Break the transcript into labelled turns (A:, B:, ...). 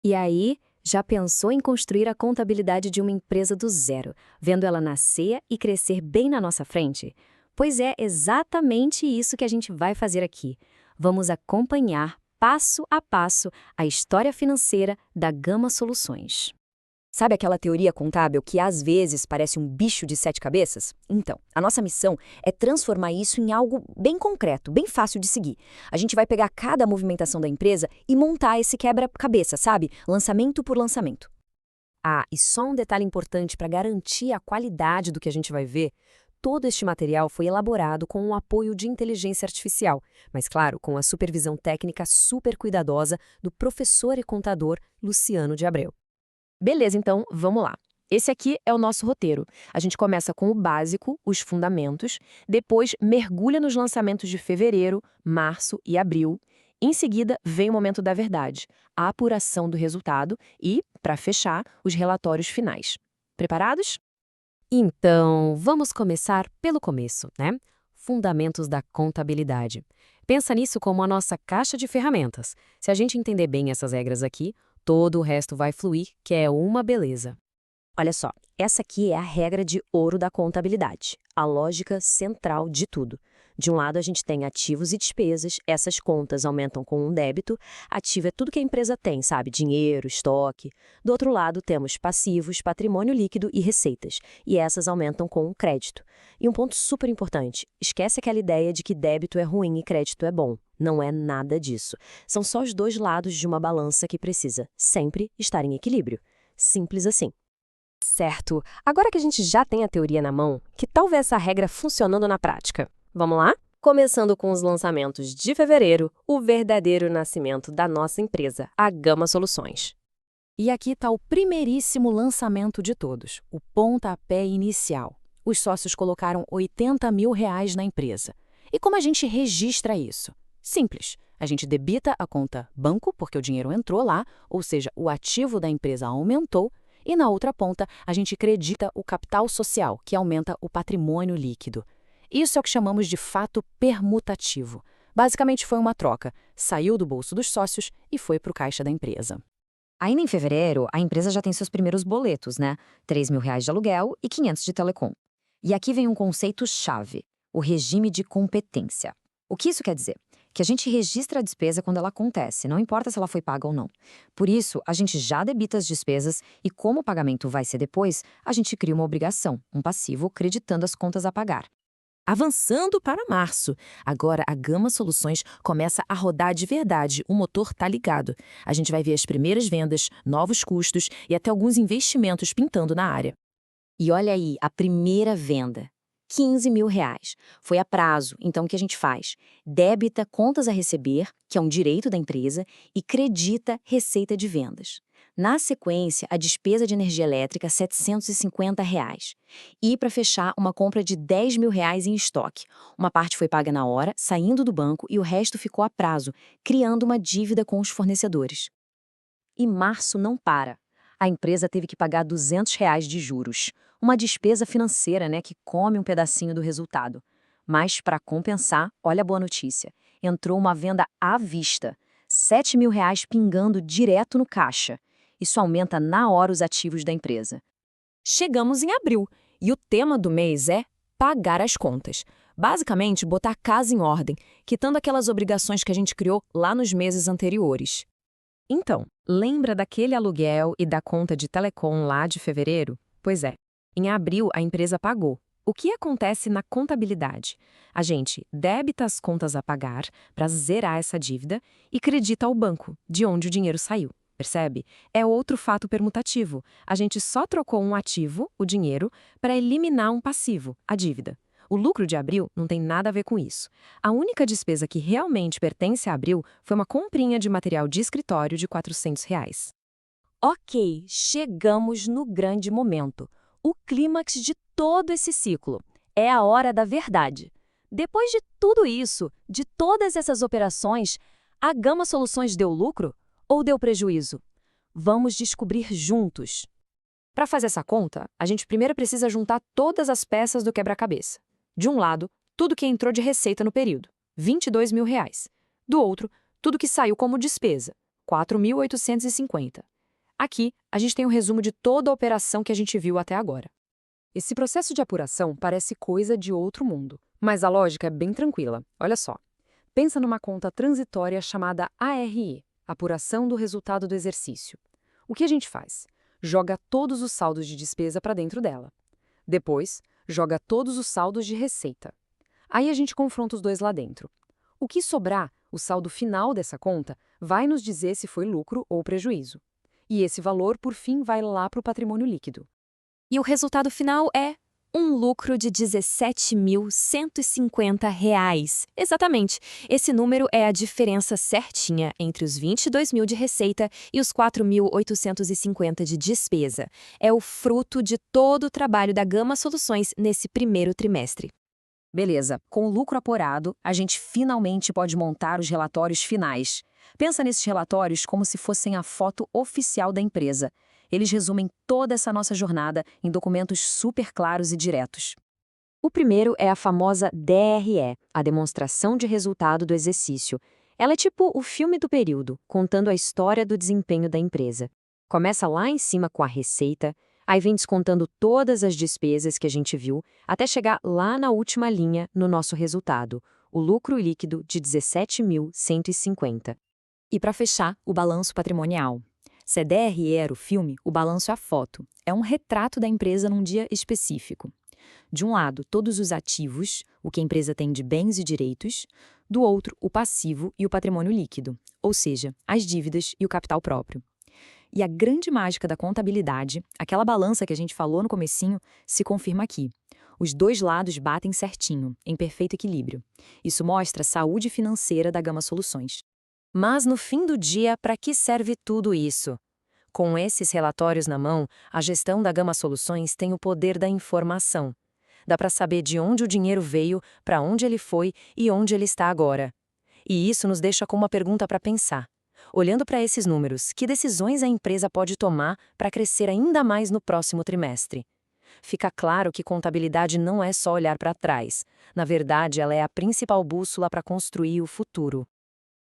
A: E aí, já pensou em construir a contabilidade de uma empresa do zero, vendo ela nascer e crescer bem na nossa frente? Pois é exatamente isso que a gente vai fazer aqui. Vamos acompanhar, passo a passo, a história financeira da Gama Soluções.
B: Sabe aquela teoria contábil que às vezes parece um bicho de sete cabeças? Então, a nossa missão é transformar isso em algo bem concreto, bem fácil de seguir. A gente vai pegar cada movimentação da empresa e montar esse quebra-cabeça, sabe? Lançamento por lançamento. Ah, e só um detalhe importante para garantir a qualidade do que a gente vai ver. Todo este material foi elaborado com o apoio de inteligência artificial, mas claro, com a supervisão técnica super cuidadosa do professor e contador Luciano de Abreu.
C: Beleza, então, vamos lá. Esse aqui é o nosso roteiro. A gente começa com o básico, os fundamentos, depois mergulha nos lançamentos de fevereiro, março e abril. Em seguida, vem o momento da verdade, a apuração do resultado e, para fechar, os relatórios finais. Preparados?
B: Então, vamos começar pelo começo, né? Fundamentos da contabilidade. Pensa nisso como a nossa caixa de ferramentas. Se a gente entender bem essas regras aqui, todo o resto vai fluir, que é uma beleza. Olha só, essa aqui é a regra de ouro da contabilidade, a lógica central de tudo. De um lado, a gente tem ativos e despesas, essas contas aumentam com um débito, ativo é tudo que a empresa tem, sabe? Dinheiro, estoque. Do outro lado, temos passivos, patrimônio líquido e receitas, e essas aumentam com um crédito. E um ponto super importante, esquece aquela ideia de que débito é ruim e crédito é bom. Não é nada disso. São só os dois lados de uma balança que precisa sempre estar em equilíbrio. Simples assim.
C: Certo. Agora que a gente já tem a teoria na mão, que tal ver essa regra funcionando na prática? Vamos lá? Começando com os lançamentos de fevereiro, o verdadeiro nascimento da nossa empresa, a Gama Soluções.
D: E aqui está o primeiríssimo lançamento de todos, o pontapé inicial. Os sócios colocaram R$ 80 mil na empresa. E como a gente registra isso? Simples. A gente debita a conta banco, porque o dinheiro entrou lá, ou seja, o ativo da empresa aumentou, e na outra ponta a gente credita o capital social, que aumenta o patrimônio líquido. Isso é o que chamamos de fato permutativo. Basicamente foi uma troca, saiu do bolso dos sócios e foi para o caixa da empresa.
B: Ainda em fevereiro, a empresa já tem seus primeiros boletos, né? R$ 3 mil de aluguel e 500 de telecom. E aqui vem um conceito-chave, o regime de competência. O que isso quer dizer? Que a gente registra a despesa quando ela acontece, não importa se ela foi paga ou não. Por isso, a gente já debita as despesas e, como o pagamento vai ser depois, a gente cria uma obrigação, um passivo, creditando as contas a pagar.
D: Avançando para março. Agora a Gama Soluções começa a rodar de verdade, o motor tá ligado. A gente vai ver as primeiras vendas, novos custos e até alguns investimentos pintando na área.
B: E olha aí, a primeira venda. R$ 15 mil. Foi a prazo, então o que a gente faz? Débita contas a receber, que é um direito da empresa, e credita receita de vendas. Na sequência, a despesa de energia elétrica, R$ 750. E para fechar, uma compra de R$ 10 mil em estoque. Uma parte foi paga na hora, saindo do banco, e o resto ficou a prazo, criando uma dívida com os fornecedores. E março não para. A empresa teve que pagar R$ 200 de juros. Uma despesa financeira, né, que come um pedacinho do resultado. Mas, para compensar, olha a boa notícia. Entrou uma venda à vista. R$ 7 mil pingando direto no caixa. Isso aumenta na hora os ativos da empresa.
C: Chegamos em abril e o tema do mês é pagar as contas. Basicamente, botar a casa em ordem, quitando aquelas obrigações que a gente criou lá nos meses anteriores. Então, lembra daquele aluguel e da conta de telecom lá de fevereiro? Pois é, em abril a empresa pagou. O que acontece na contabilidade? A gente débita as contas a pagar para zerar essa dívida e credita ao banco, de onde o dinheiro saiu. Percebe? É outro fato permutativo. A gente só trocou um ativo, o dinheiro, para eliminar um passivo, a dívida. O lucro de abril não tem nada a ver com isso. A única despesa que realmente pertence a abril foi uma comprinha de material de escritório de R$ 400.
B: Ok, chegamos no grande momento. O clímax de todo esse ciclo. É a hora da verdade. Depois de tudo isso, de todas essas operações, a Gama Soluções deu lucro ou deu prejuízo? Vamos descobrir juntos.
C: Para fazer essa conta, a gente primeiro precisa juntar todas as peças do quebra-cabeça. De um lado, tudo que entrou de receita no período, R$ 22 mil. Do outro, tudo que saiu como despesa, R$ 4.850. Aqui, a gente tem um resumo de toda a operação que a gente viu até agora. Esse processo de apuração parece coisa de outro mundo, mas a lógica é bem tranquila. Olha só. Pensa numa conta transitória chamada ARE, Apuração do Resultado do Exercício. O que a gente faz? Joga todos os saldos de despesa para dentro dela. Depois, joga todos os saldos de receita. Aí a gente confronta os dois lá dentro. O que sobrar, o saldo final dessa conta, vai nos dizer se foi lucro ou prejuízo. E esse valor, por fim, vai lá para o patrimônio líquido.
B: E o resultado final é um lucro de R$ 17.150. Exatamente. Esse número é a diferença certinha entre os 22 mil de receita e os 4.850 de despesa. É o fruto de todo o trabalho da Gama Soluções nesse primeiro trimestre.
A: Beleza, com o lucro apurado, a gente finalmente pode montar os relatórios finais. Pensa nesses relatórios como se fossem a foto oficial da empresa. Eles resumem toda essa nossa jornada em documentos super claros e diretos.
B: O primeiro é a famosa DRE, a Demonstração de Resultado do Exercício. Ela é tipo o filme do período, contando a história do desempenho da empresa. Começa lá em cima com a receita, aí vem descontando todas as despesas que a gente viu, até chegar lá na última linha no nosso resultado, o lucro líquido de 17.150. E para fechar, o balanço patrimonial. Se a DRE era o filme, o balanço é a foto. É um retrato da empresa num dia específico. De um lado, todos os ativos, o que a empresa tem de bens e direitos. Do outro, o passivo e o patrimônio líquido, ou seja, as dívidas e o capital próprio. E a grande mágica da contabilidade, aquela balança que a gente falou no comecinho, se confirma aqui. Os dois lados batem certinho, em perfeito equilíbrio. Isso mostra a saúde financeira da Gama Soluções. Mas no fim do dia, para que serve tudo isso? Com esses relatórios na mão, a gestão da Gama Soluções tem o poder da informação. Dá para saber de onde o dinheiro veio, para onde ele foi e onde ele está agora. E isso nos deixa com uma pergunta para pensar. Olhando para esses números, que decisões a empresa pode tomar para crescer ainda mais no próximo trimestre? Fica claro que contabilidade não é só olhar para trás. Na verdade, ela é a principal bússola para construir o futuro.